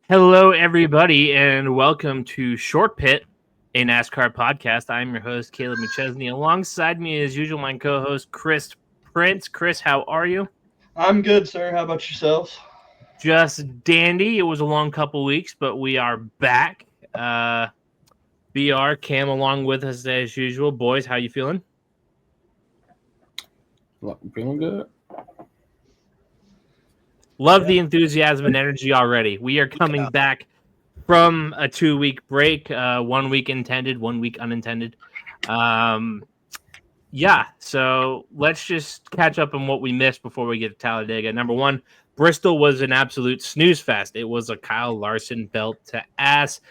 Hello, everybody, and welcome to Short Pit, a NASCAR podcast. I'm your host, Caleb McChesney. Alongside me, as usual, my co-host, Chris Prince. Chris, how are you? I'm good, sir. How about yourselves? Just dandy. It was a long couple weeks, but we are back. BR Cam along with us as usual. Boys, how you feeling? Feeling good. Love the enthusiasm and energy already. We are coming back from a 2 week break, 1 week intended, 1 week unintended. Yeah, so let's just catch up on what we missed before we get to Talladega. Number one, Bristol was an absolute snooze fest. It was a Kyle Larson belt to ass.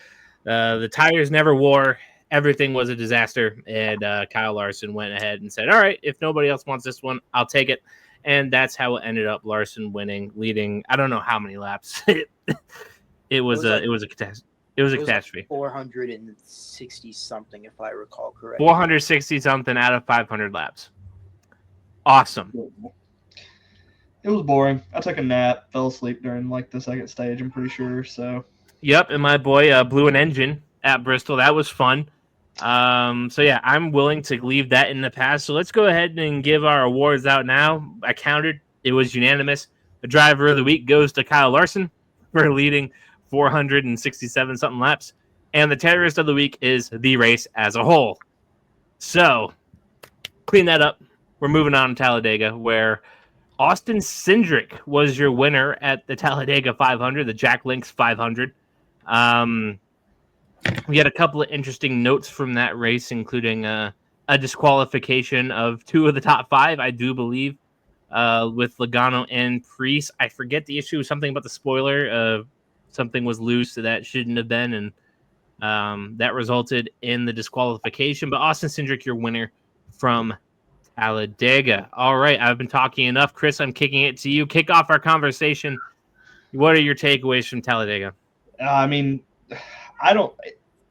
The tires never wore. Everything was a disaster. And Kyle Larson went ahead and said, all right, if nobody else wants this one, I'll take it. And that's how it ended up. Larson winning, leading, I don't know how many laps. It was a catastrophe. It was a catastrophe. Like 460 something, if I recall correctly. 460 something out of 500 laps. Awesome. It was boring. I took a nap, fell asleep during the second stage, I'm pretty sure. So Yep, and my boy blew an engine at Bristol. That was fun. So yeah, I'm willing to leave that in the past. So let's go ahead and give our awards out now. I counted; it was unanimous. The driver of the week goes to Kyle Larson for leading 467 something laps, and the terrorist of the week is the race as a whole. So clean that up. We're moving on to Talladega, where Austin Cindric was your winner at the Talladega 500, the Jack Links 500. We had a couple of interesting notes from that race, including a disqualification of two of the top five, I do believe, with Logano and Priest. I forget the issue, something about the spoiler. Something was loose so that shouldn't have been, and that resulted in the disqualification. But Austin Cindric, your winner from Talladega. All right, I've been talking enough. Chris, I'm kicking it to you. Kick off our conversation. What are your takeaways from Talladega? I mean, I don't.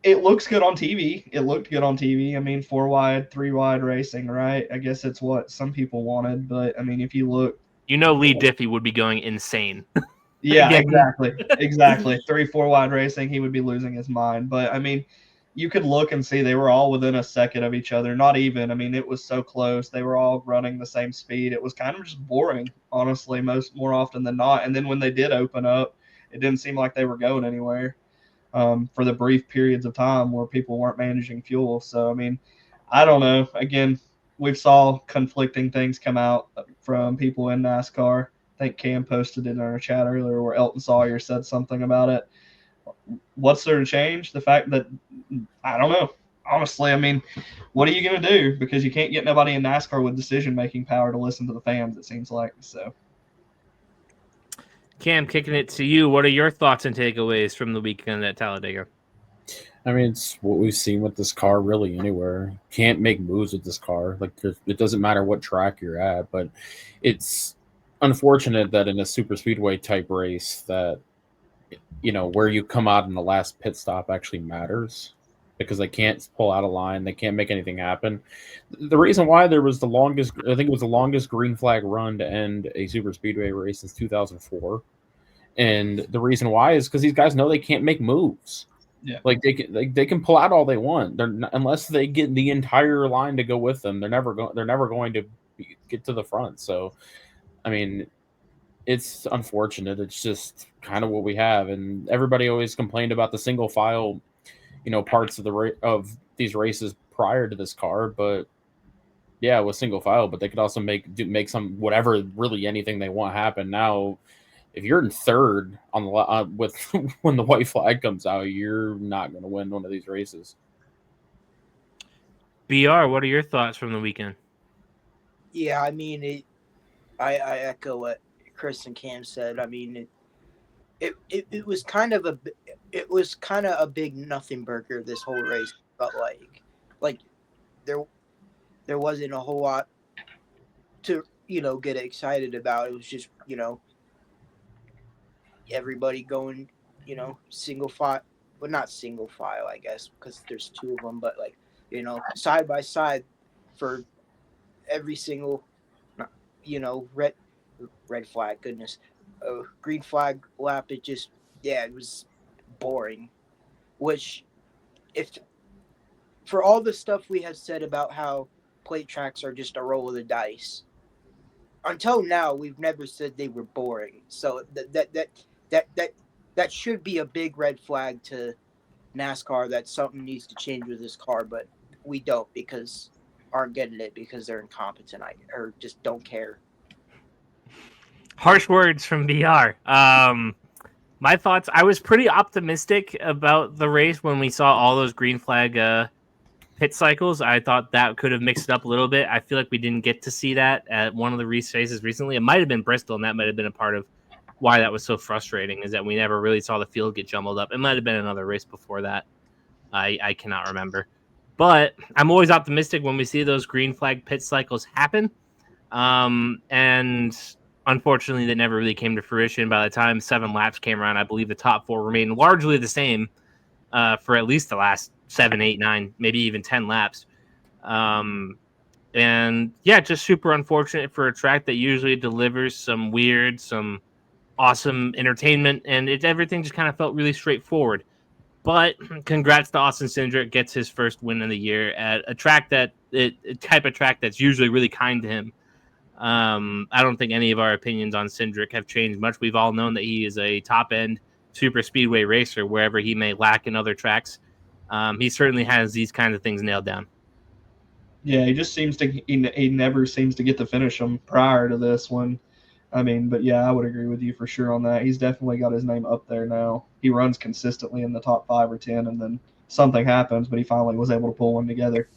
It looks good on TV. It looked good on TV. I mean, 4 wide, 3 wide racing, right? I guess it's what some people wanted, but I mean, if you look, Lee Diffie would be going insane. yeah, Again. exactly. 3, 4 wide racing, he would be losing his mind. But I mean, you could look and see they were all within a second of each other. Not even. I mean, it was so close. They were all running the same speed. It was kind of just boring, honestly, more often than not. And then when they did open up, it didn't seem like they were going anywhere for the brief periods of time where people weren't managing fuel. So I mean, I don't know. Again, we've saw conflicting things come out from people in NASCAR. I think Cam posted it in our chat earlier where Elton Sawyer said something about it. What's there to change? The fact that I don't know. Honestly, I mean, what are you going to do? Because you can't get nobody in NASCAR with decision-making power to listen to the fans, it seems like. So, Cam, kicking it to you. What are your thoughts and takeaways from the weekend at Talladega? I mean, it's what we've seen with this car really anywhere. Can't make moves with this car. Like, it doesn't matter what track you're at, but it's unfortunate that in a super speedway type race that, where you come out in the last pit stop actually matters because they can't pull out a line. They can't make anything happen. The reason why there was I think it was the longest green flag run to end a super speedway race since 2004. And the reason why is because these guys know they can't make moves. yeah. Like they can pull out all they want. Unless they get the entire line to go with them, they're never going to get to the front. So, I mean, it's unfortunate. It's just kind of what we have, and everybody always complained about the single file, parts of of these races prior to this car. But yeah, it was single file, but they could also make some whatever really anything they want happen. Now, if you're in third on the with when the white flag comes out, you're not going to win one of these races. BR, what are your thoughts from the weekend? Yeah, I mean, I echo what Chris and Cam said. I mean, it was kind of a big nothing burger this whole race, but like there wasn't a whole lot to get excited about. It was just everybody going single file, but not single file, I guess, because there's two of them, but side by side for every single red flag, goodness, green flag lap. It just it was boring. Which, if for all the stuff we have said about how plate tracks are just a roll of the dice, until now we've never said they were boring. So that should be a big red flag to NASCAR that something needs to change with this car, but we don't because aren't getting it because they're incompetent or just don't care. Harsh words from BR. My thoughts. I was pretty optimistic about the race when we saw all those green flag pit cycles. I thought that could have mixed it up a little bit. I feel like we didn't get to see that at one of the races recently. It might have been Bristol, and that might have been a part of why that was so frustrating, is that we never really saw the field get jumbled up. It might have been another race before that. I cannot remember. But I'm always optimistic when we see those green flag pit cycles happen. And unfortunately, that never really came to fruition. By the time 7 laps came around, I believe the top 4 remained largely the same for at least the last 7, 8, 9, maybe even 10 laps. And yeah, just super unfortunate for a track that usually delivers some weird, some awesome entertainment, and everything just kind of felt really straightforward. But congrats to Austin Cindric, gets his first win of the year at a track a type of track that's usually really kind to him. I don't think any of our opinions on Cindric have changed much. We've all known that he is a top end super speedway racer wherever he may lack in other tracks. He certainly has these kinds of things nailed down. Yeah, he just seems to he never seems to get to finish them prior to this one. I mean, but yeah, I would agree with you for sure on that. He's definitely got his name up there now. He runs consistently in the top 5 or 10, and then something happens, but he finally was able to pull one together.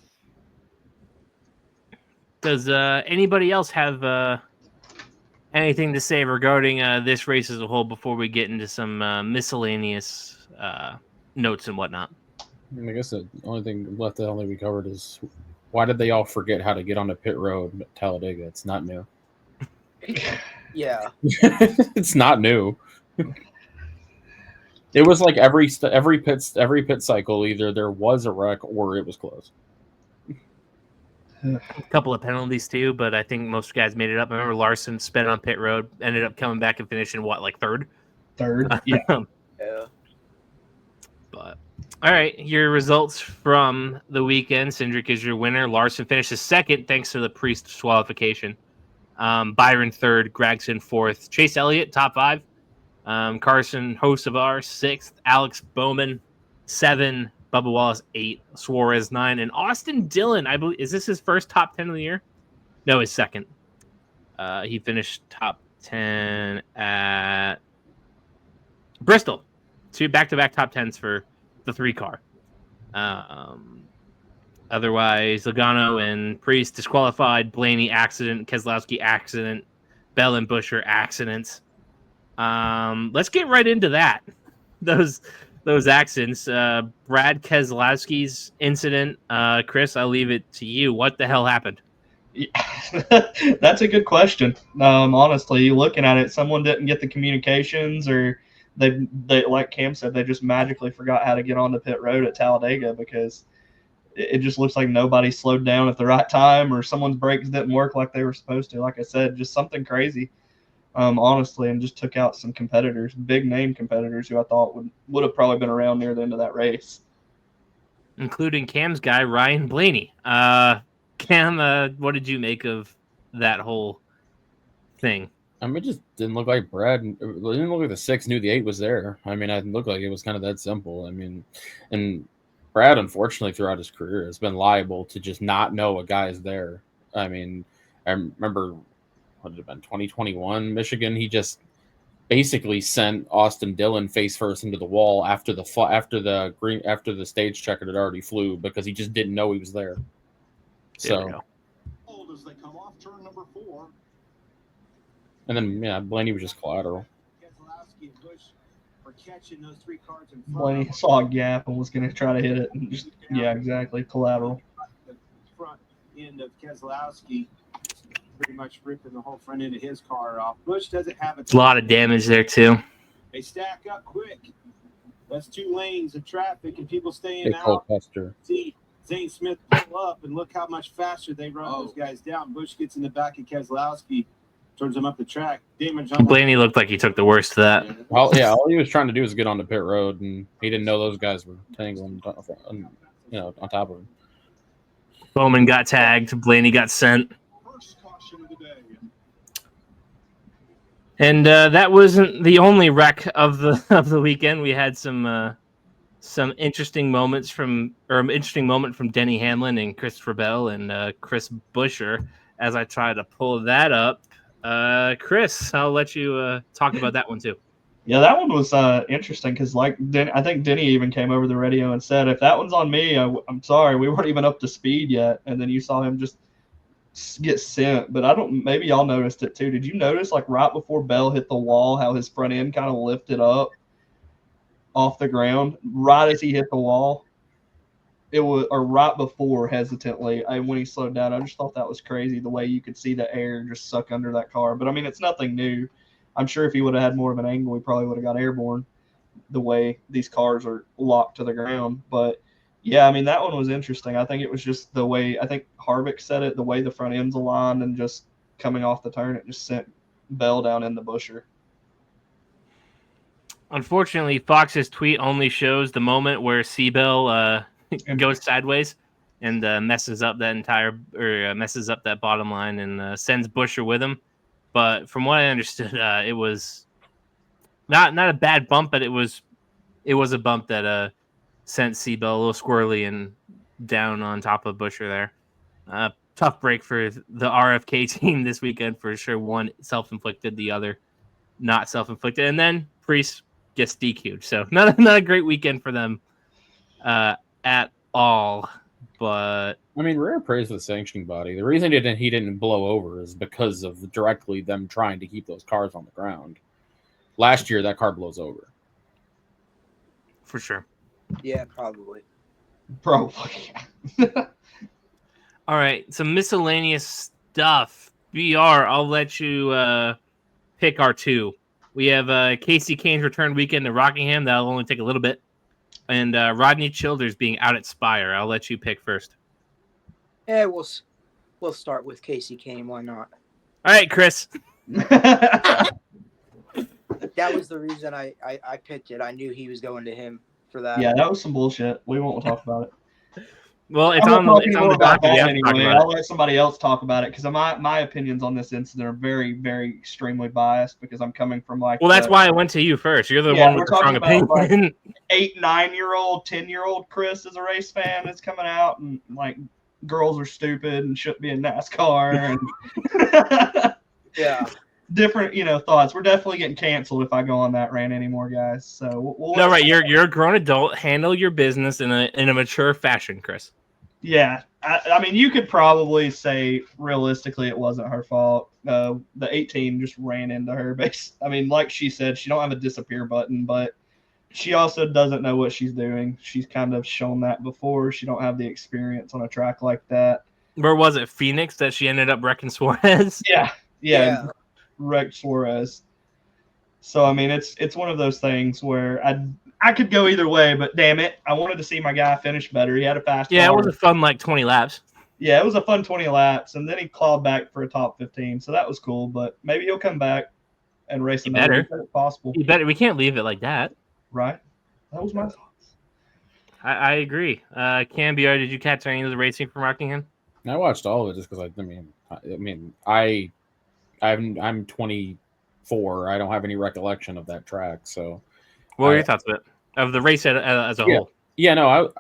Does anybody else have anything to say regarding this race as a whole before we get into some miscellaneous notes and whatnot? I guess the only thing left that only we covered is why did they all forget how to get on the pit road at Talladega? It's not new. Yeah. It's not new. It was like every pit cycle, either there was a wreck or it was close. A couple of penalties too, but I think most guys made it up. I remember Larson sped on pit road, ended up coming back and finishing like third. Yeah. Yeah. But all right, your results from the weekend. Cindric is your winner. Larson finishes second thanks to the Priest disqualification. Byron third, Gregson fourth, Chase Elliott top 5, Carson Hocevar 6th, Alex Bowman 7, Bubba Wallace 8, Suarez 9, and Austin Dillon. I believe, is this his first top 10 of the year? No, his second. He finished top 10 at Bristol. 2 back-to-back top 10s for the 3 car. Otherwise, Logano and Priest disqualified. Blaney accident. Keselowski accident. Bell and Buescher accidents. Let's get right into that. Those accidents. Brad Keselowski's incident. Chris, I'll leave it to you. What the hell happened? That's a good question. Honestly, looking at it, someone didn't get the communications, or they like Cam said, they just magically forgot how to get on the pit road at Talladega, because it just looks like nobody slowed down at the right time, or someone's brakes didn't work like they were supposed to. Like I said, just something crazy, honestly, and just took out some competitors, big name competitors who I thought would have probably been around near the end of that race. Including Cam's guy, Ryan Blaney. Cam, what did you make of that whole thing? I mean, it just didn't look like Brad. It didn't look like the 6 knew the 8 was there. I mean, it looked like it was kind of that simple. I mean, and Brad, unfortunately, throughout his career, has been liable to just not know a guy is there. I mean, I remember, what had it been, 2021 Michigan? He just basically sent Austin Dillon face first into the wall after the stage checker had already flew, because he just didn't know he was there. There we go. As they come off turn number 4. And then, yeah, Blaney was just collateral. Keselowski and Busch were catching those 3 cars in front. Blaney saw a gap and was going to try to hit it. And just, yeah, exactly, collateral. The front end of Keselowski pretty much ripping the whole front end of his car off. Busch doesn't have a lot of damage there too. They stack up quick. That's 2 lanes of traffic and people staying out. See Zane Smith pull up and look how much faster they run those guys down. Busch gets in the back of Keselowski. towards him up the track. Damon jumped. Blaney looked like he took the worst to that. Well, yeah, all he was trying to do was get on the pit road, and he didn't know those guys were tangling, on top of him. Bowman got tagged. Blaney got sent. First caution of the day. And that wasn't the only wreck of the weekend. We had some interesting moments from Denny Hamlin and Christopher Bell and Chris Buescher. As I try to pull that up, Chris, I'll let you talk about that one too. Yeah, that one was interesting because, I think Denny even came over the radio and said, "If that one's on me, I'm sorry, we weren't even up to speed yet." And then you saw him just get sent. But maybe y'all noticed it too. Did you notice, like, right before Bell hit the wall, how his front end kind of lifted up off the ground right as he hit the wall? It was, or right before, hesitantly, when he slowed down. I just thought that was crazy, the way you could see the air just suck under that car. But I mean, it's nothing new. I'm sure if he would have had more of an angle, he probably would have got airborne, the way these cars are locked to the ground. But yeah, I mean, that one was interesting. I think it was just the way, I think Harvick said it, the way the front ends aligned and just coming off the turn, it just sent Bell down in the busher. Unfortunately, Fox's tweet only shows the moment where Seabell goes sideways and messes up that bottom line and sends Buescher with him. But from what I understood, it was not a bad bump, but it was a bump that sent Seabell a little squirrely and down on top of Buescher there. Tough break for the RFK team this weekend for sure. One self-inflicted, the other not self-inflicted, and then Priest gets DQ'd. So not a great weekend for them at all. But I mean, rare praise to the sanctioning body. The reason he didn't blow over is because of directly them trying to keep those cars on the ground. Last year, that car blows over. For sure. Yeah, probably. Probably. All right, some miscellaneous stuff. BR, I'll let you pick our two. We have Casey Kane's return weekend to Rockingham. That'll only take a little bit. And Rodney Childers being out at Spire. I'll let you pick first. Yeah, we'll start with Casey Kane. Why not? All right, Chris. That was the reason I picked it. I knew he was going to him for that. Yeah, that was some bullshit. We won't talk about it. Well, it's I'm on talking the more about docket. that anyway. I'll let somebody else talk about it because my opinions on this incident are very, very extremely biased because I'm coming from like. Well, that's why I went to you first. You're the one with the strong opinion. Like 8, 9-year-old, 10-year-old Chris is a race fan that's coming out and like girls are stupid and shouldn't be in NASCAR and yeah. Different, thoughts. We're definitely getting canceled if I go on that rant anymore, guys. So no, right. You're a grown adult. Handle your business in a mature fashion, Chris. Yeah, I mean, you could probably say realistically it wasn't her fault. The 18 just ran into her. I mean, like she said, she don't have a disappear button, but she also doesn't know what she's doing. She's kind of shown that before. She don't have the experience on a track like that. Where was it? Phoenix that she ended up wrecking Suarez? Yeah. Wrecked Suarez. So I mean, it's one of those things where I could go either way, but damn it, I wanted to see my guy finish better. He had a fast car. It was a fun 20 laps. Yeah, it was a fun 20 laps, and then he clawed back for a top 15, so that was cool. But maybe he'll come back and race another if possible. He better. We can't leave it like that. Right. That was my thoughts. I agree. Cam BR, did you catch any of the racing from Rockingham? I watched all of it just because I'm 24. I don't have any recollection of that track. So, what were your thoughts of the race as a whole? Yeah, no,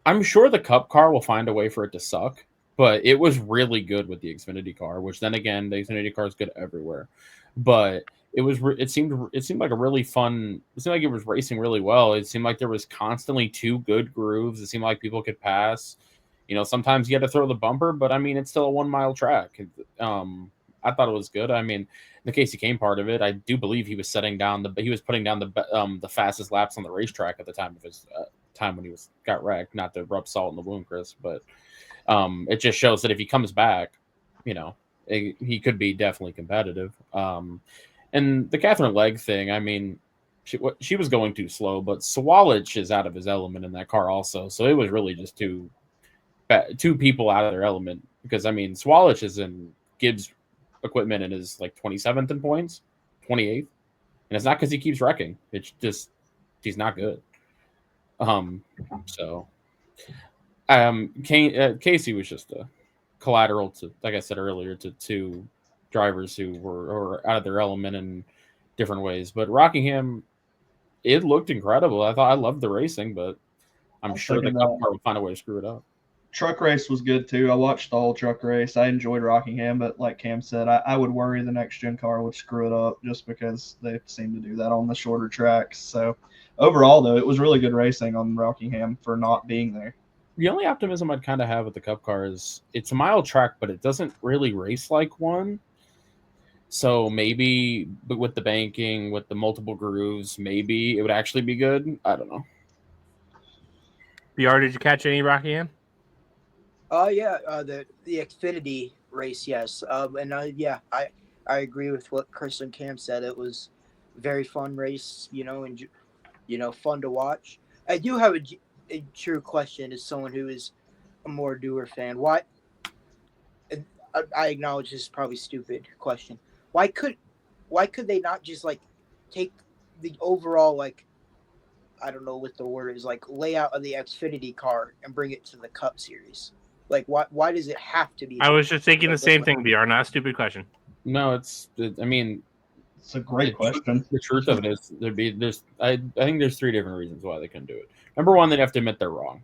I'm sure the Cup car will find a way for it to suck, but it was really good with the Xfinity car. Which then again, the Xfinity car is good everywhere. But it seemed like a really fun. It seemed like it was racing really well. It seemed like there was constantly 2 good grooves. It seemed like people could pass. Sometimes you had to throw the bumper, but I mean, it's still a 1-mile track. I thought it was good. I mean, the Casey Kane part of it, I do believe he was putting down the fastest laps on the racetrack at the time of his time when he got wrecked. Not to rub salt in the wound, Chris, but it just shows that if he comes back, he could be definitely competitive. And the Catherine Legg thing, I mean, she was going too slow, but Swalich is out of his element in that car also. So it was really just two people out of their element because I mean, Swalich is in Gibbs equipment and is like 27th in points, 28th, and it's not because he keeps wrecking. It's just he's not good. So Casey was just a collateral to, like I said earlier, to two drivers who were out of their element in different ways. But Rockingham, it looked incredible. I loved the racing, but I'm sure the Cup car will find a way to screw it up. Truck race was good too. I watched the whole truck race. I enjoyed Rockingham, but like Cam said, I would worry the next gen car would screw it up just because they seem to do that on the shorter tracks. So overall, though, it was really good racing on Rockingham for not being there. The only optimism I'd kind of have with the Cup car is it's a mile track, but it doesn't really race like one. So maybe with the banking, with the multiple grooves, maybe it would actually be good. I don't know. BR, did you catch any Rockingham? Yeah, the Xfinity race, yes. Yeah, I agree with what Chris and Cam said. It was a very fun race, and fun to watch. I do have a true question as someone who is a more doer fan. Why? I acknowledge this is probably a stupid question. Why could they not just like take the overall I don't know what the word is, like layout of the Xfinity car and bring it to the Cup Series? Like, why does it have to be? I was just thinking the same thing, BR. Not a stupid question. No, I mean, it's a great question. The truth of it is I think there's three different reasons why they couldn't do it. Number one, they'd have to admit they're wrong.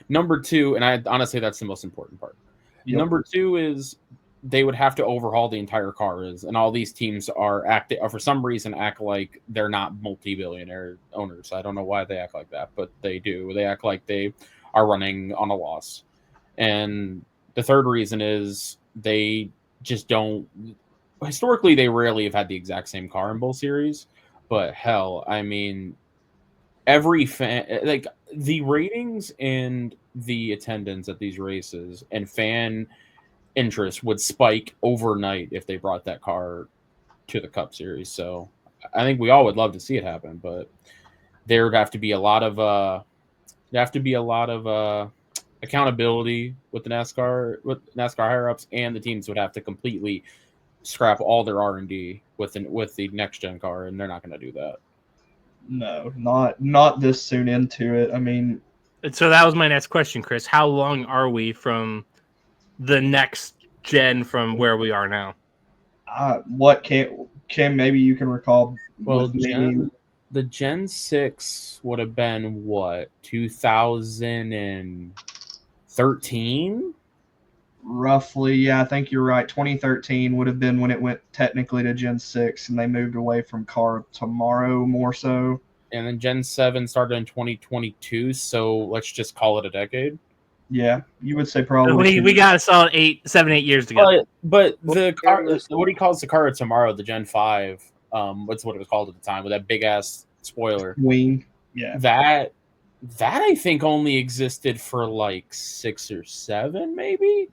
Number two, and I honestly that's the most important part. Yep. Number two is they would have to overhaul the entire cars, and all these teams are for some reason act like they're not multi-billionaire owners. I don't know why they act like that, but they do. They act like they are running on a loss. And the third reason is they just don't. Historically, they rarely have had the exact same car in both series, but hell, I mean, every fan, like the ratings and the attendance at these races and fan interest would spike overnight if they brought that car to the Cup Series. So I think we all would love to see it happen, but there would have to be a lot of accountability with the NASCAR higher ups, and the teams would have to completely scrap all their R&D with the next gen car, and they're not going to do that. No, not this soon into it. I mean, so that was my next question, Chris. How long are we from the next gen from where we are now? What can maybe you can recall? Well, the Gen 6 would have been what, 2013? Roughly, yeah, I think you're right. 2013 would have been when it went technically to Gen 6, and they moved away from Car Tomorrow more so. And then Gen 7 started in 2022, so let's just call it a decade. Yeah, you would say probably. We got a solid 7, 8 years to go. But the car, what he calls the Car of Tomorrow, the Gen 5, what's what it was called at the time, with that big ass spoiler wing. Yeah, that I think only existed for like 6 or 7, maybe.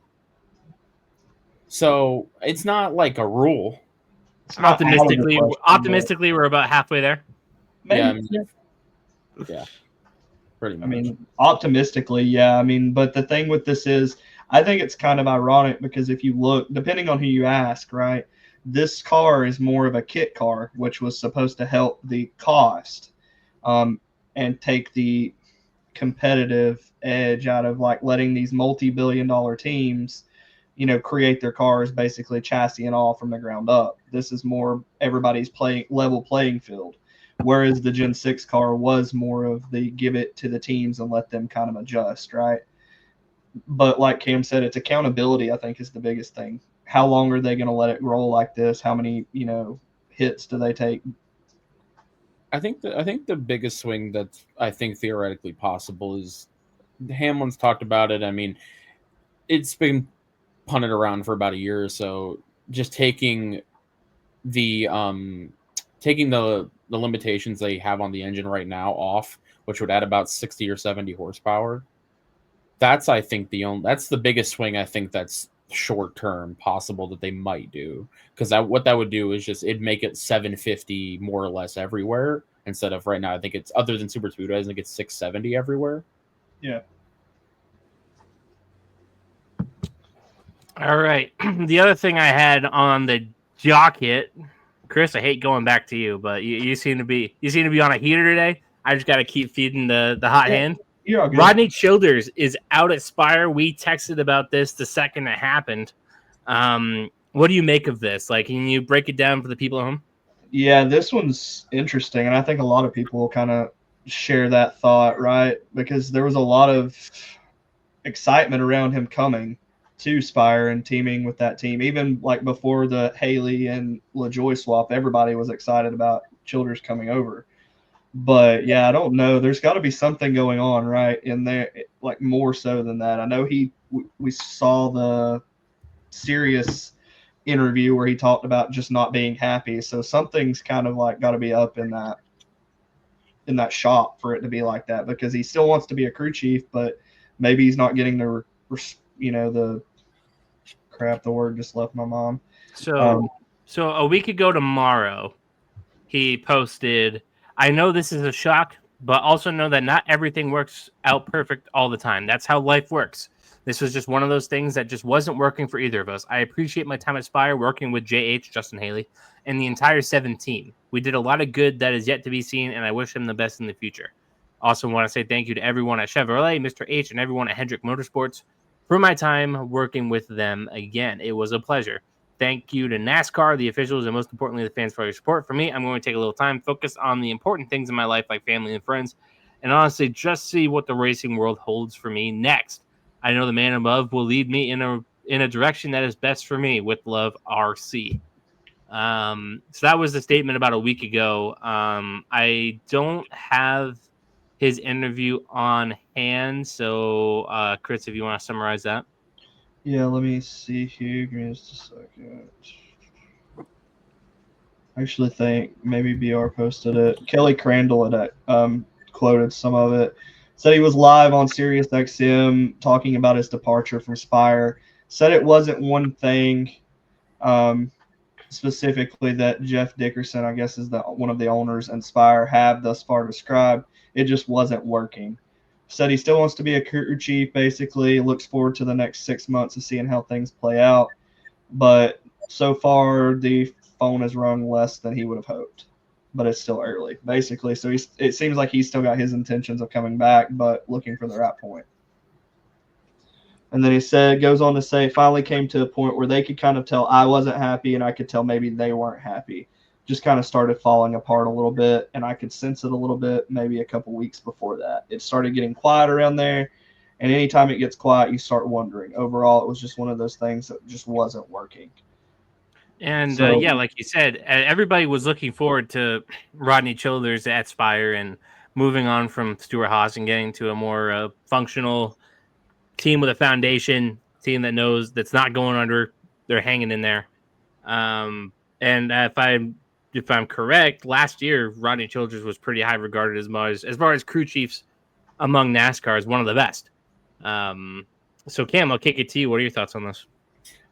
So it's not like a rule. Optimistically, we're about halfway there. Maybe. Yeah. Pretty much. I mean, optimistically, yeah. I mean, but the thing with this is, I think it's kind of ironic because if you look, depending on who you ask, right, this car is more of a kit car, which was supposed to help the cost and take the competitive edge out of like letting these multi-billion-dollar teams, create their cars basically chassis and all from the ground up. This is more everybody's level playing field. Whereas the Gen 6 car was more of the give it to the teams and let them kind of adjust, right? But like Cam said, it's accountability, I think, is the biggest thing. How long are they going to let it roll like this? How many, hits do they take? I think the biggest swing that's I think theoretically possible is Hamlin's talked about it. I mean, it's been punted around for about a year or so. Just taking the limitations they have on the engine right now off, which would add about 60 or 70 horsepower. That's I think that's the biggest swing I think that's short term possible that they might do, because what that would do is just it'd make it 750 more or less everywhere instead of right now. I think it's, other than Super Speedway, I think it's 670 everywhere. Yeah. All right. The other thing I had on the docket, Chris, I hate going back to you, but you seem to be on a heater today. I just got to keep feeding the hot Yeah, hand. you're all good. Rodney Childers is out at Spire. We texted about this the second it happened. What do you make of this? Like, can you break it down for the people at home? Yeah, this one's interesting, and I think a lot of people kind of share that thought, right? Because there was a lot of excitement around him coming to Spire and teaming with that team. Even like before the Haley and LaJoy swap, everybody was excited about Childers coming over. But yeah, I don't know. There's got to be something going on, right, in there, like more so than that. I know we saw the serious interview where he talked about just not being happy. So something's kind of like got to be up in that shop for it to be like that, because he still wants to be a crew chief, but maybe he's not getting the the crap. The word just left my mom. So a week ago tomorrow, he posted, I know this is a shock, but also know that not everything works out perfect all the time. That's how life works. This was just one of those things that just wasn't working for either of us. I appreciate my time at Spire working with JH, Justin Haley, and the entire 7 team. We did a lot of good that is yet to be seen, and I wish him the best in the future. Also want to say thank you to everyone at Chevrolet, Mr. H, and everyone at Hendrick Motorsports for my time working with them again. It was a pleasure. Thank you to NASCAR, the officials, and most importantly, the fans for your support. For me, I'm going to take a little time, focus on the important things in my life, like family and friends, and honestly, just see what the racing world holds for me next. I know the man above will lead me in a direction that is best for me. With love, RC. So that was the statement about a week ago. I don't have his interview on hand, so Chris, if you want to summarize that. Yeah, let me see here. Give me just a second. I actually think maybe BR posted it. Kelly Crandall had quoted some of it. Said he was live on Sirius XM talking about his departure from Spire. Said it wasn't one thing specifically that Jeff Dickerson, I guess, is one of the owners, and Spire have thus far described. It just wasn't working. Said he still wants to be a crew chief, basically. Looks forward to the next 6 months of seeing how things play out. But so far, the phone has rung less than he would have hoped. But it's still early, basically. So it seems like he's still got his intentions of coming back, but looking for the right point. And then goes on to say, finally came to a point where they could kind of tell I wasn't happy, and I could tell maybe they weren't happy. Just kind of started falling apart a little bit, and I could sense it a little bit maybe a couple weeks before that. It started getting quiet around there, and anytime it gets quiet, you start wondering. Overall, it was just one of those things that just wasn't working. And yeah, like you said, everybody was looking forward to Rodney Childers at Spire and moving on from Stuart Haas and getting to a more functional team with a foundation, team that knows that's not going under. They're hanging in there. And if I'm correct, last year Rodney Childers was pretty high regarded as far as crew chiefs among NASCAR as one of the best. So Cam, I'll kick it to you. What are your thoughts on this?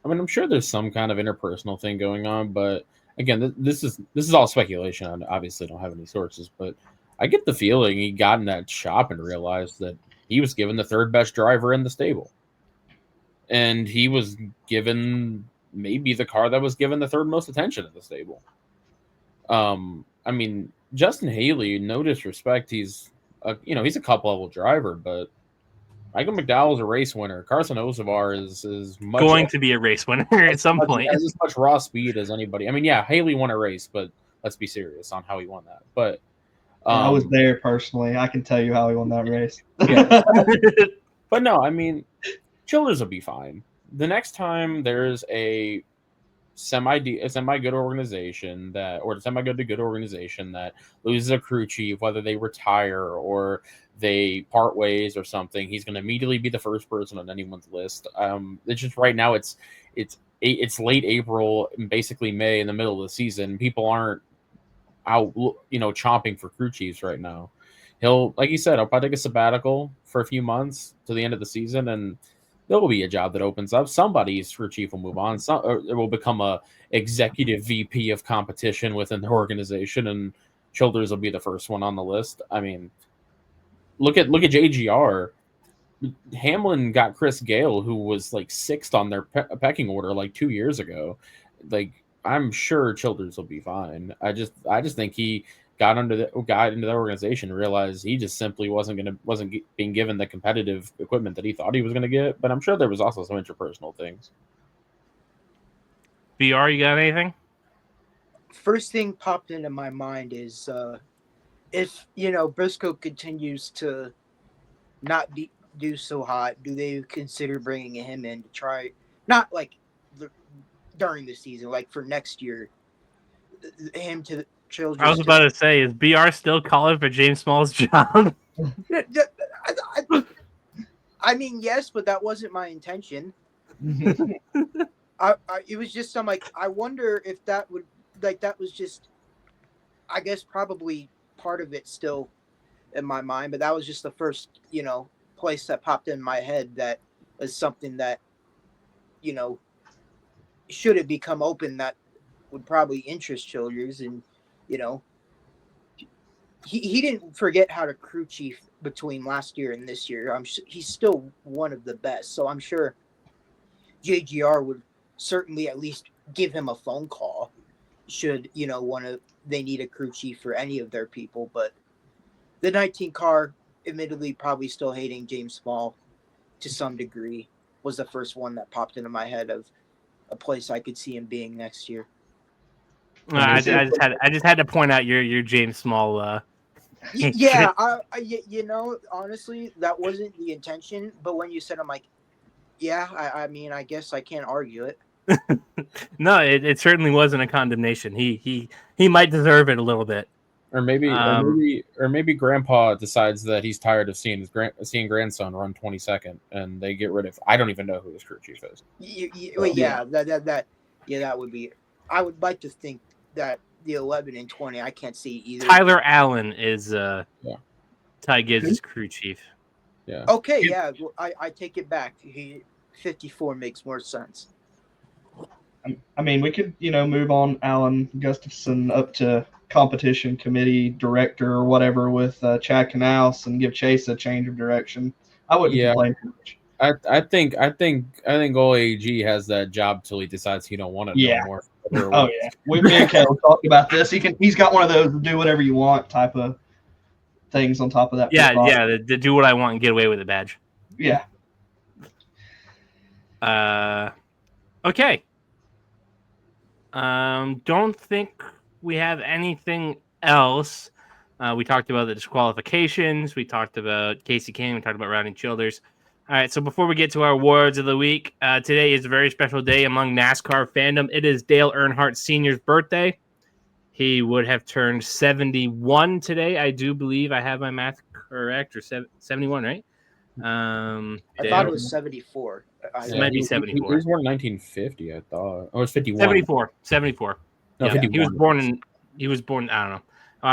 I mean, I'm sure there's some kind of interpersonal thing going on, but again, this is all speculation. I obviously don't have any sources, but I get the feeling he got in that shop and realized that he was given the third best driver in the stable, and he was given maybe the car that was given the third most attention in the stable. I mean, Justin Haley, no disrespect, he's a cup level driver, but Michael McDowell's a race winner. Carson Ozavar is much going to be a race winner at some point. Has as much raw speed as anybody. I mean, yeah, Haley won a race, but let's be serious on how he won that. But I was there personally. I can tell you how he won that race. Yeah. But no, I mean, Childers will be fine. The next time there's a semi good organization semi good to good organization that loses a crew chief, whether they retire or they part ways or something, he's going to immediately be the first person on anyone's list. It's just right now it's late April and basically May in the middle of the season. People aren't out, chomping for crew chiefs right now. He'll, like you said, he'll probably take a sabbatical for a few months to the end of the season, and there will be a job that opens up. Somebody's crew chief will move on. It will become a executive VP of competition within the organization, and Childers will be the first one on the list. I mean, look at JGR. Hamlin got Chris Gale, who was like sixth on their pecking order like 2 years ago. Like, I'm sure Childers will be fine. I just think he got into the organization and realized he just simply wasn't being given the competitive equipment that he thought he was gonna get. But I'm sure there was also some interpersonal things. BR, you got anything? First thing popped into my mind is if Briscoe continues to not do so hot, do they consider bringing him in to try, not like during the season, like for next year, him to the Childers? I was about to say, is BR still calling for James Small's job? I mean, yes, but that wasn't my intention. It was just I wonder if that would, that was just, I guess, probably part of it still in my mind, but that was just the first, place that popped in my head that was something that, should it become open, that would probably interest Childers. And, he didn't forget how to crew chief between last year and this year. He's still one of the best. So I'm sure JGR would certainly at least give him a phone call should, they need a crew chief for any of their people. But the 19 car, admittedly, probably still hating James Small to some degree, was the first one that popped into my head of a place I could see him being next year. I just had to point out your James Small. Yeah, honestly, that wasn't the intention. But when you said, I'm like, yeah, I mean, I guess I can't argue it. No, it certainly wasn't a condemnation. He might deserve it a little bit. Or maybe Grandpa decides that he's tired of seeing his grandson run 22nd, and they get rid of. I don't even know who his crew chief is. That would be. I would like to think that the 11 and 20. I can't see either. Tyler Allen is Ty Gibbs' crew chief. Yeah. Okay. Yeah. Well, I take it back. 54 makes more sense. I mean, we could, move on Alan Gustafson up to competition committee director or whatever with Chad Knaus and give Chase a change of direction. I wouldn't complain too much. I think Ole AG has that job till he decides he don't want it no more. Oh yeah, me and Caleb talked about this. He's got one of those do whatever you want type of things on top of that. The do what I want and get away with it badge. Yeah. Okay. Don't think we have anything else. We talked about the disqualifications. We talked about Casey Kane. We talked about Rodney Childers. All right, so before we get to our awards of the week, today is a very special day among NASCAR fandom. It is Dale Earnhardt Sr.'s birthday. He would have turned 71 today. I do believe I have my math correct, or 71, right? I thought it was 74. It might be 74. He was born in 1950, I thought. Oh, it was 51. 74. No, yeah, 51. He was born, I don't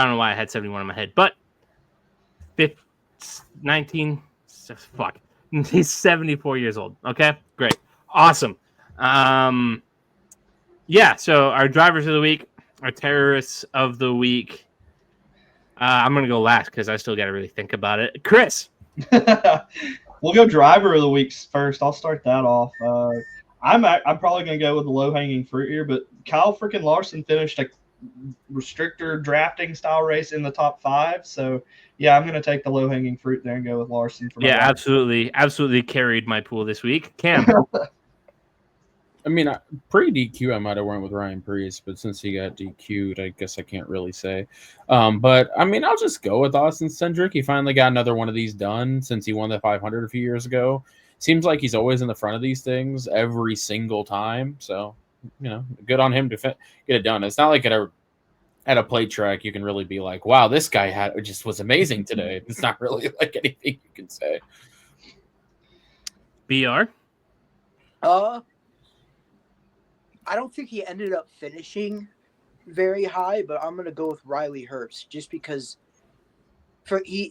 know why I had 71 in my head, but 19, fuck. He's 74 years old. Okay, great. Awesome. So our drivers of the week, our terrorists of the week. I'm going to go last because I still got to really think about it. Chris. We'll go driver of the week first. I'll start that off. I'm probably going to go with the low-hanging fruit here, but Kyle freaking Larson finished a restrictor drafting style race in the top 5. So, yeah, I'm going to take the low-hanging fruit there and go with Larson. Absolutely carried my pool this week. Cam. I mean, pre-DQ, I might have went with Ryan Preece, but since he got DQ'd, I guess I can't really say. But, I mean, I'll just go with Austin Cindric. He finally got another one of these done since he won the 500 a few years ago. Seems like he's always in the front of these things every single time. So, good on him to get it done. It's not like at a plate track you can really be like, wow, this guy just was amazing today. It's not really like anything you can say. BR? I don't think he ended up finishing very high, but I'm going to go with Riley Herbst just because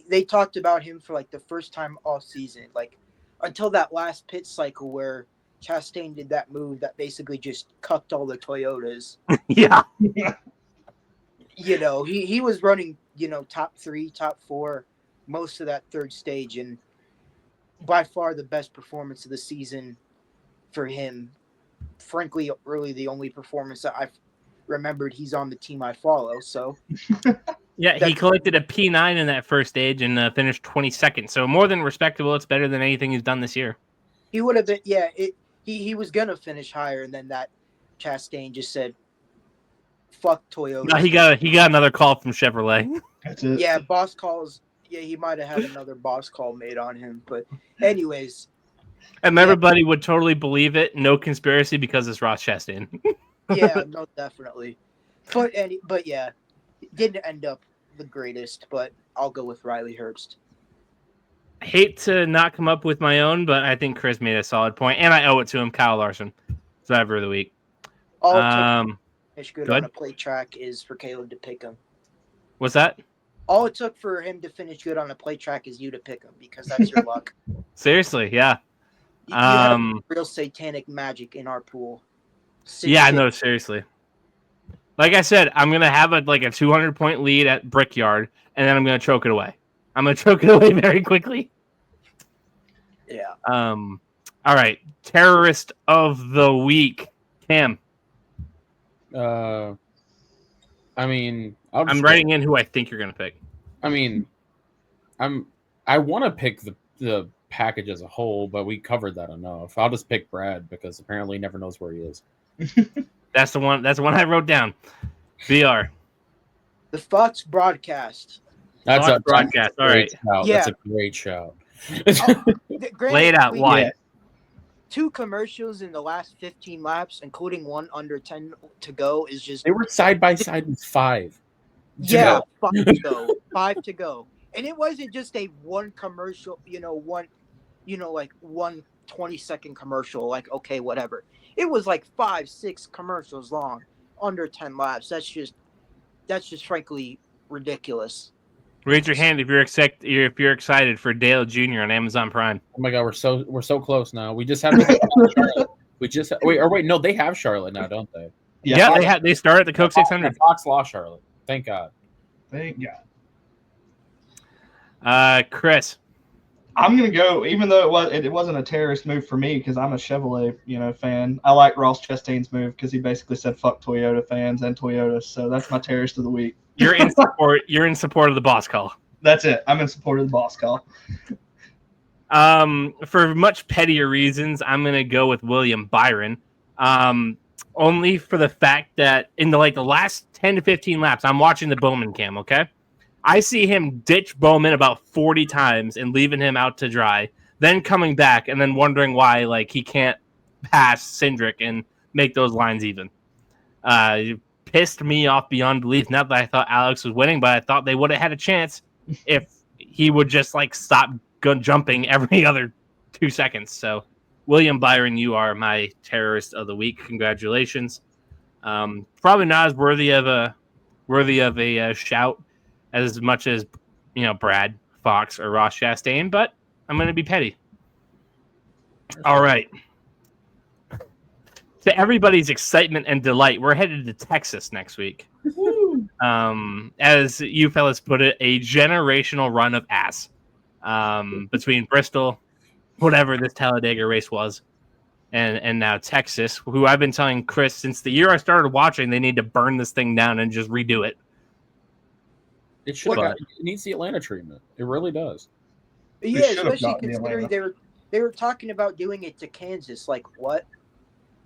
they talked about him for like the first time all season, like until that last pit cycle where Chastain did that move that basically just cucked all the Toyotas. Yeah. He was running, top 3, top 4 most of that third stage. And by far the best performance of the season for him. Frankly, really the only performance that I've remembered he's on the team I follow. So Yeah, he collected a P9 in that first stage and finished 22nd. So more than respectable. It's better than anything he's done this year. he would have been, he was gonna finish higher, and then that Chastain just said, "Fuck Toyota." He got another call from Chevrolet. That's it. Yeah, boss calls. Yeah, he might have had another boss call made on him. But anyways, And everybody would totally believe it. No conspiracy because it's Ross Chastain. yeah, no, definitely. But yeah, it didn't end up the greatest. But I'll go with Riley Herbst. Hate to not come up with my own, but I think Chris made a solid point, and I owe it to him. Kyle Larson, driver of the week. All it took to finish good go on ahead. a plate track is for Caleb to pick him. What's that? All it took for him to finish good on a plate track is you to pick him, because that's your luck. Seriously, yeah. You have real satanic magic in our pool. Yeah, no, seriously. Like I said, I'm gonna have a 200-point lead at Brickyard, and then I'm gonna choke it away. I'm gonna choke it away very quickly. Yeah. All right, terrorist of the week, Cam. I mean, I'm writing in who I think you're gonna pick. I mean, I want to pick the package as a whole, but we covered that enough. I'll just pick Brad because apparently he never knows where he is. That's the one. That's the one I wrote down. BR. The Fox broadcast. That's Fox a broadcast. All right. Shout. Yeah. That's a great shout. Lay it out. Why? Yeah. 2 commercials in the last 15 laps, including one under 10 to go, is just They were side by side with 5. yeah, 5 to go, 5 to go, and it wasn't just a one commercial, one 20-second commercial. Like, okay, whatever. It was like 5-6 commercials long, under 10 laps. That's just frankly ridiculous. Raise your hand if you're excited for Dale Jr. on Amazon Prime. Oh my god, we're so close now. We just have to get Charlotte. We just wait, no, they have Charlotte now, don't they? Yeah, they start at the Coke 600. Fox lost Charlotte. Thank God. Thank God. Chris. I'm gonna go, even though it wasn't a terrorist move for me because I'm a Chevrolet fan. I like Ross Chastain's move because he basically said fuck Toyota fans and Toyota. So that's my terrorist of the week. You're in support. You're in support of the boss call. That's it. I'm in support of the boss call. For much pettier reasons, I'm gonna go with William Byron. Only for the fact that in the last 10 to 15 laps, I'm watching the Bowman cam. Okay, I see him ditch Bowman about 40 times and leaving him out to dry, then coming back and then wondering why he can't pass Cindric and make those lines even. It pissed me off beyond belief. Not that I thought Alex was winning, but I thought they would have had a chance if he would just stop jumping every other 2 seconds. So, William Byron, you are my terrorist of the week. Congratulations. Probably not as worthy of a shout as much as Brad Fox or Ross Chastain, but I'm going to be petty. All right. To everybody's excitement and delight, we're headed to Texas next week. As you fellas put it, a generational run of ass between Bristol, whatever this Talladega race was, and now Texas, who I've been telling Chris since the year I started watching, they need to burn this thing down and just redo it. It needs the Atlanta treatment. It really does. Yeah, especially considering they were talking about doing it to Kansas. Like, what?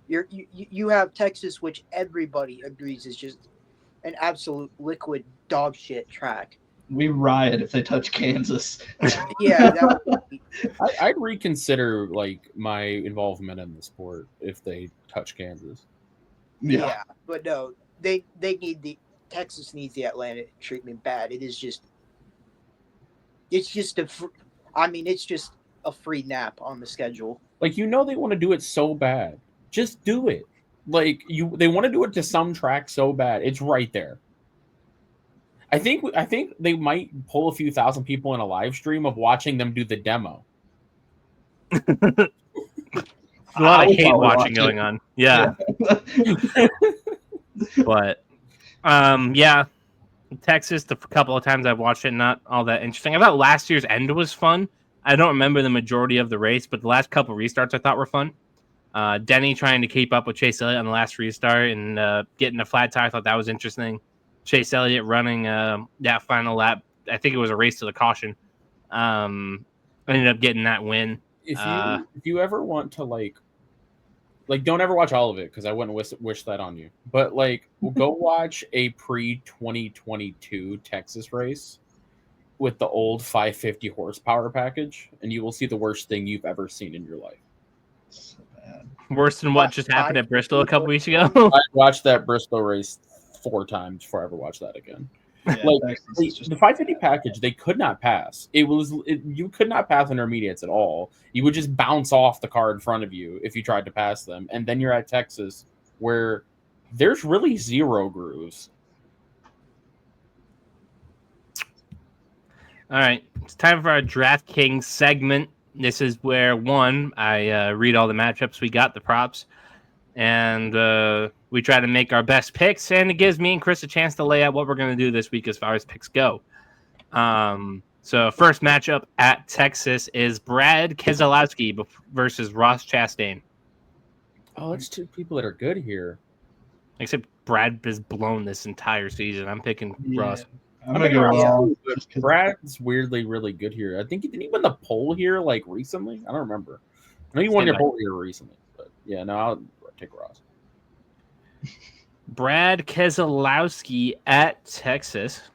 You have Texas, which everybody agrees is just an absolute liquid dog shit track. We riot if they touch Kansas. Yeah, I'd reconsider my involvement in the sport if they touch Kansas. Yeah, but no, they need Texas needs the Atlanta treatment bad. It's just a free nap on the schedule. They want to do it so bad. Just do it. They want to do it to some track so bad. It's right there. I think they might pull a few thousand people in a live stream of watching them do the demo. A lot of hate watching going on. Yeah. But Texas, the couple of times I've watched it, not all that interesting. I thought last year's end was fun. I don't remember the majority of the race, but the last couple restarts I thought were fun. Denny trying to keep up with Chase Elliott on the last restart and getting a flat tire. I thought that was interesting. Chase Elliott running that final lap. I think it was a race to the caution. Ended up getting that win. If you ever want to like don't ever watch all of it because I wouldn't wish that on you. But like, go watch a pre-2022 Texas race with the old 550 horsepower package, and you will see the worst thing you've ever seen in your life. So bad. Worse than what just happened at Bristol a couple weeks ago. I watched that Bristol race 4 times before I ever watched that again. Yeah, Like Texas is the 550 package, they could not pass. You could not pass intermediates at all. You would just bounce off the car in front of you if you tried to pass them. And then you're at Texas, where there's really 0 grooves. All right, it's time for our DraftKings segment. This is where I read all the matchups we got, the props, and we try to make our best picks, and it gives me and Chris a chance to lay out what we're going to do this week as far as picks go. So first matchup at Texas is Brad Keselowski versus Ross Chastain. Oh, that's 2 people that are good here. Except Brad has blown this entire season. I'm picking Ross. I'm gonna go Ross. just 'cause- Brad's weirdly really good here. I think didn't he win the pole here like recently? I don't remember. I know you won your pole here recently, but yeah, no, I'll take Ross. Brad Keselowski at Texas.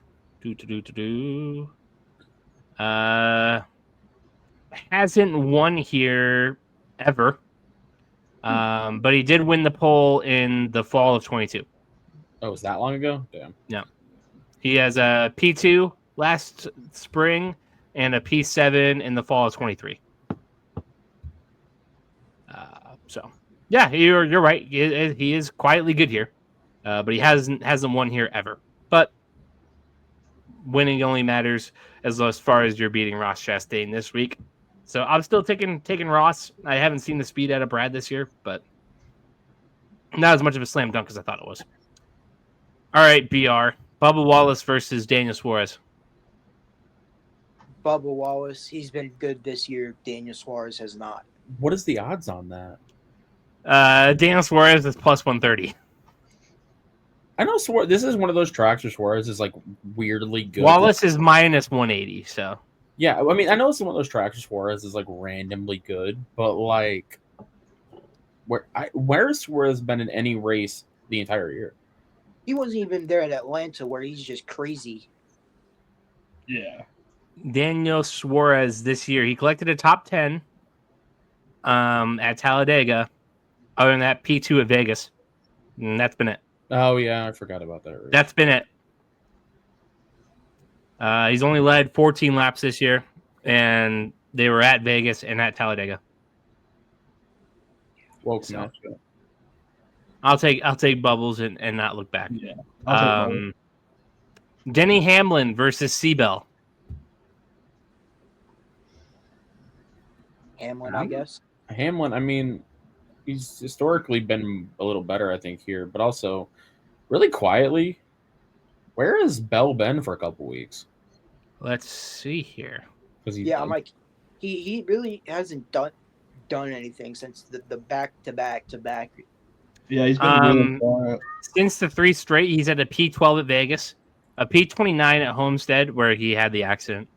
Hasn't won here ever. But he did win the pole in the fall of 22. Oh, was that long ago? Damn. Yeah. He has a P2 last spring and a P7 in the fall of 23. So, yeah, you're right. He is quietly good here, but he hasn't won here ever. But winning only matters as far as you're beating Ross Chastain this week. So I'm still taking Ross. I haven't seen the speed out of Brad this year, but not as much of a slam dunk as I thought it was. All right, BR. Bubba Wallace versus Daniel Suarez. Bubba Wallace, he's been good this year. Daniel Suarez has not. What is the odds on that? Daniel Suarez is plus 130. I know this is one of those tracks where Suarez is like weirdly good. Wallace is minus 180. So yeah, I mean, I know it's one of those tracks where Suarez is like randomly good, but like, where has Suarez been in any race the entire year? He wasn't even there at Atlanta, where he's just crazy. Yeah. Daniel Suarez this year, he collected a top 10 at Talladega. Other than that, P2 at Vegas. And that's been it. Oh, yeah, I forgot about that. Race. That's been it. He's only led 14 laps this year, and they were at Vegas and at Talladega. Woke So, I'll take Bubbles and not look back. Yeah. I'll take Denny Hamlin versus Seabell. Hamlin, I guess. Hamlin, I mean, he's historically been a little better, I think, here, but also really quietly. Where has Bell been for a couple weeks? Let's see here. I'm like, he really hasn't done anything since the back. Yeah, he's been really quiet. Since the 3 straight, he's at a P12 at Vegas, a P29 at Homestead where he had the accident,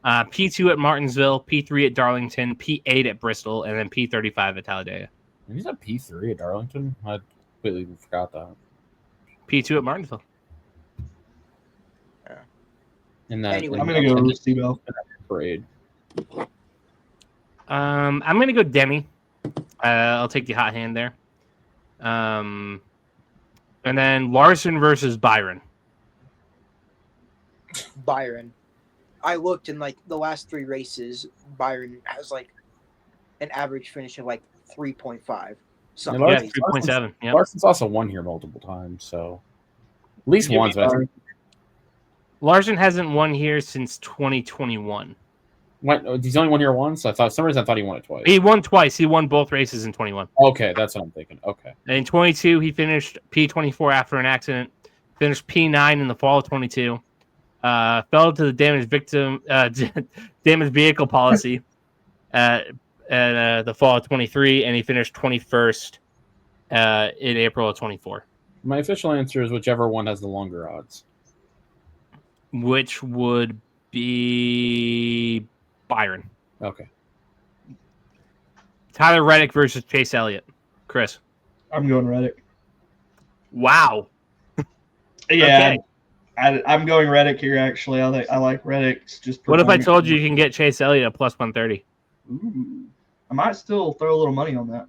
P2 at Martinsville, P3 at Darlington, P8 at Bristol, and then P35 at Talladega. He's at P3 at Darlington? I completely forgot that. P2 at Martinsville. And that, Anyway, I'm going to go Rusty Bell. Parade. I'm going to go Demi. I'll take the hot hand there. And then Larson versus Byron. Byron. I looked in like the last 3 races. Byron has like an average finish of like 3.5. Something. Yeah, Like 3.7. Yeah. Larson's also won here multiple times, so at least once. Larson hasn't won here since 2021. He's only won here once. I thought he won it twice. He won twice. He won both races in 21. Okay, that's what I'm thinking. Okay. And in 22, he finished P24 after an accident. Finished P9 in the fall of 22. Fell to the damaged vehicle policy. at the fall of 23, and he finished 21st in April of 24, My official answer is whichever one has the longer odds. which would be Byron. Okay. Tyler Reddick versus Chase Elliott. Chris. I'm going Reddick. Wow. Yeah, Okay. I'm going Reddick here. Actually, I like Reddick's just. What if I performance. told you can get Chase Elliott at plus 130? Ooh, I might still throw a little money on that.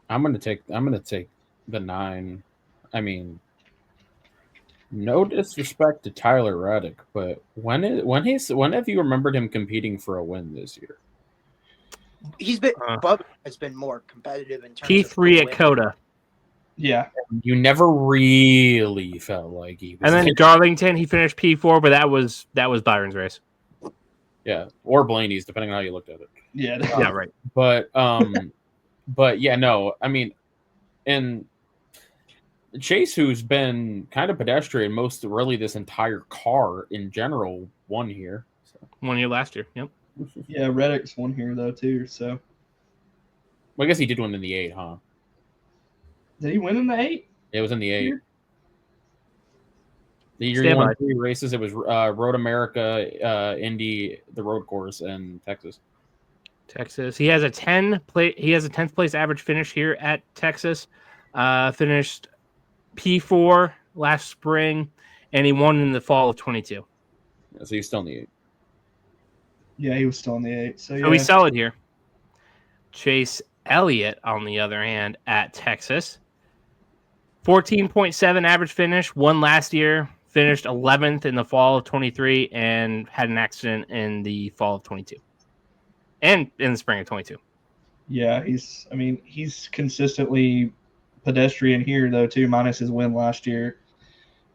I'm gonna take the 9. I mean, no disrespect to Tyler Reddick, but when have you remembered him competing for a win this year? He's been Bubba has been more competitive in terms P3 of at Coda. Yeah, You never really felt like he was. And then Darlington, he finished P4, but that was Byron's race. Yeah, or Blaney's, depending on how you looked at it. yeah, Yeah, right. But but yeah, no, I mean, and Chase, who's been kind of pedestrian most really this entire car in general, won here. So. 1 year last year. Yep. yeah. Reddick's one here though too. So Well, I guess he did win in the 8, huh? did he win in the 8? It was in the 8. The year Stand he won by. 3 races, it was Road America, Indy, the road course, and Texas. Texas. He has a 10th place average finish here at Texas. Finished P4 last spring, and he won in the fall of 22. Yeah, so he's still in the 8. Yeah, he was still in the 8. So yeah, So he's solid here. Chase Elliott, on the other hand, at Texas. 14.7 average finish, won last year, finished 11th in the fall of 23, and had an accident in the fall of 22. And in the spring of 22. yeah, he's consistently pedestrian here though too, minus his win last year.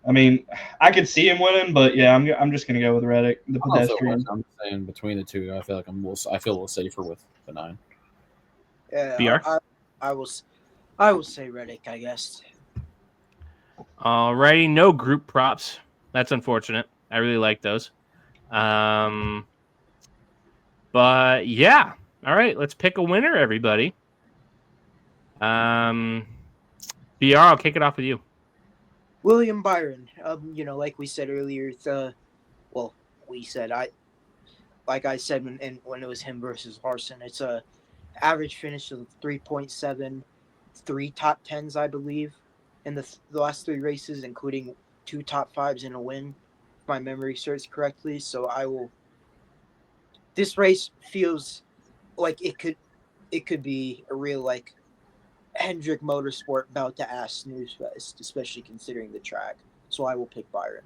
I mean, I could see him winning, but yeah, I'm just gonna go with Reddick, the pedestrian. I'm saying between the two, I feel like I feel a little safer with the 9. Yeah, BR? I will say Reddick, I guess. Alrighty, no group props. That's unfortunate. I really like those. But yeah. All right, let's pick a winner, everybody. BR, I'll kick it off with you. William Byron. Like we said earlier, like I said when it was him versus Larson, it's a average finish of 3.7, 3 top 10s, I believe, in the last 3 races, including 2 top 5s and a win, if my memory serves correctly. So this race feels like it could be a real like Hendrick Motorsport bout to ass snooze fest, especially considering the track. So I will pick Byron.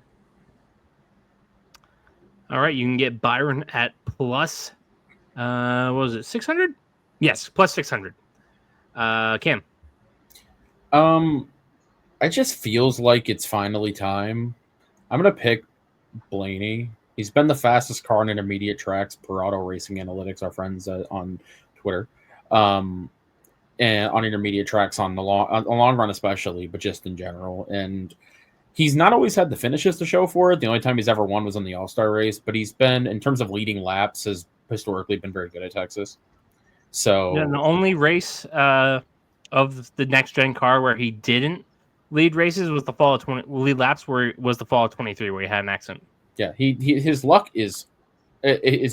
All right, you can get Byron at plus, what was it, 600? Yes, plus 600. Cam. It just feels like it's finally time. I'm gonna pick Blaney. He's been the fastest car on intermediate tracks per Auto Racing Analytics, our friends on Twitter, and on intermediate tracks on the long run especially, but just in general. And he's not always had the finishes to show for it. The only time he's ever won was on the All-Star race, but he's been, in terms of leading laps, has historically been very good at Texas. So Yeah, the only race of the next gen car where he didn't lead races was the fall of 20 lead laps was the fall of 23 where he had an accident. yeah, his luck is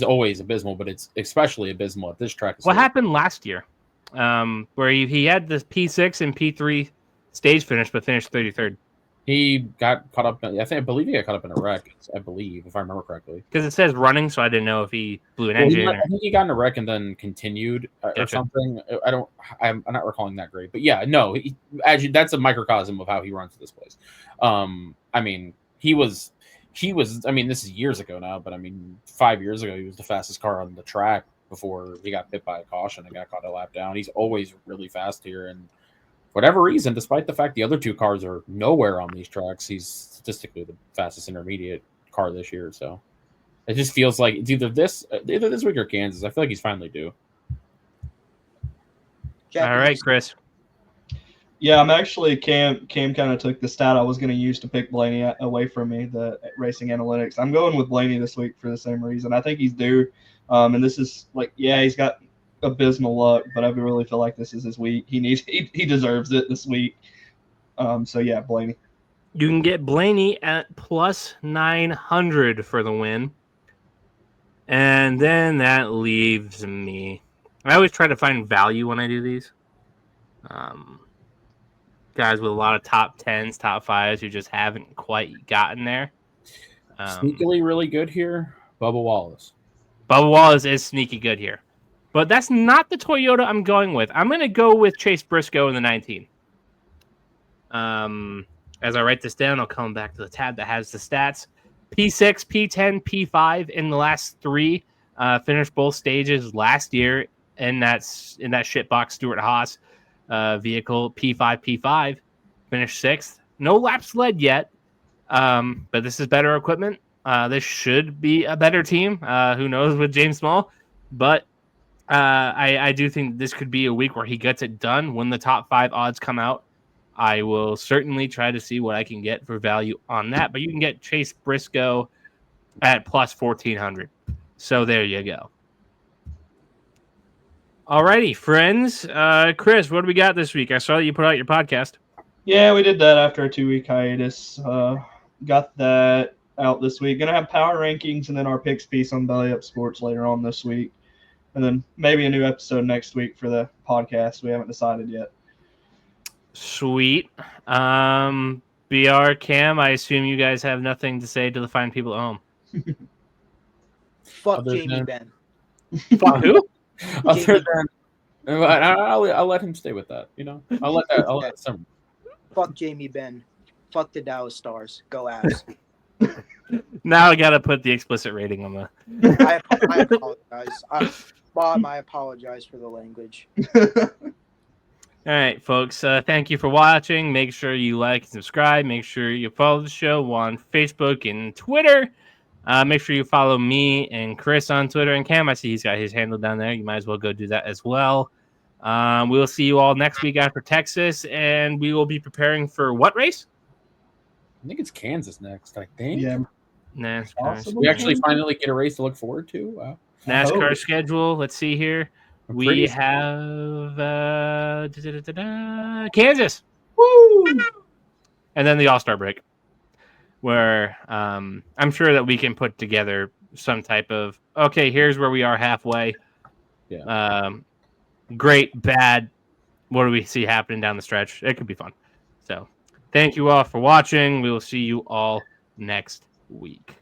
always abysmal, but it's especially abysmal at this track. What happened last year? Where he had the P6 and P3 stage finish, but finished 33rd. He got caught up. I believe he got caught up in a wreck. I believe, if I remember correctly, because it says running, so I didn't know if he blew an engine. I think he got in a wreck and then continued or something. I'm not recalling that great, but yeah, no. Actually, that's a microcosm of how he runs this place. I mean, he was. I mean, this is years ago now, but I mean, 5 years ago, he was the fastest car on the track before he got hit by a caution and got caught a lap down. He's always really fast here, and for whatever reason, despite the fact the other 2 cars are nowhere on these tracks, he's statistically the fastest intermediate car this year. So it just feels like it's either this week or Kansas. I feel like he's finally due. All right, Chris. Yeah, I'm actually Cam kind of took the stat I was going to use to pick Blaney away from me, the racing analytics. I'm going with Blaney this week for the same reason. I think he's due, and this is like, yeah, he's got abysmal luck, but I really feel like this is his week. He deserves it this week. So yeah, Blaney. You can get Blaney at plus 900 for the win. And then that leaves me. I always try to find value when I do these. Guys with a lot of top 10s, top 5s who just haven't quite gotten there. Sneakily really good here, Bubba Wallace. Bubba Wallace is sneaky good here. But that's not the Toyota I'm going with. I'm going to go with Chase Briscoe in the 19. As I write this down, I'll come back to the tab that has the stats. P6, P10, P5 in the last 3. Finished both stages last year in that shitbox Stuart Haas vehicle. P5, P5. Finished 6th. No laps led yet, but this is better equipment. This should be a better team. Who knows with James Small? But I do think this could be a week where he gets it done when the top 5 odds come out. I will certainly try to see what I can get for value on that. But you can get Chase Briscoe at plus 1,400. So there you go. Alrighty, friends. Chris, what do we got this week? I saw that you put out your podcast. Yeah, we did that after a 2-week hiatus. Got that out this week. Gonna have power rankings and then our picks piece on Belly Up Sports later on this week. And then maybe a new episode next week for the podcast. We haven't decided yet. Sweet. BR Cam, I assume you guys have nothing to say to the fine people at home. Fuck Other Jamie than- Ben. Fuck who? Other than, I'll let him stay with that. I'll let that simmer. Fuck Jamie Ben. Fuck the Dallas Stars. Go Avs. Now I gotta put the explicit rating on the. I apologize. Bob, I apologize for the language. All right, folks. Thank you for watching. Make sure you like and subscribe. Make sure you follow the show on Facebook and Twitter. Make sure you follow me and Chris on Twitter and Cam. I see he's got his handle down there. You might as well go do that as well. We'll see you all next week after Texas, and we will be preparing for what race? I think it's Kansas next. I think. Yeah. NASCAR. Possible. We actually finally get a race to look forward to. Wow. NASCAR Oh. schedule. Let's see here. I'm We pretty- have Kansas, Woo! and then the All-Star break, where I'm sure that we can put together some type of, okay, here's where we are halfway. Yeah. Great, bad. What do we see happening down the stretch? It could be fun. So thank you all for watching. We will see you all next week.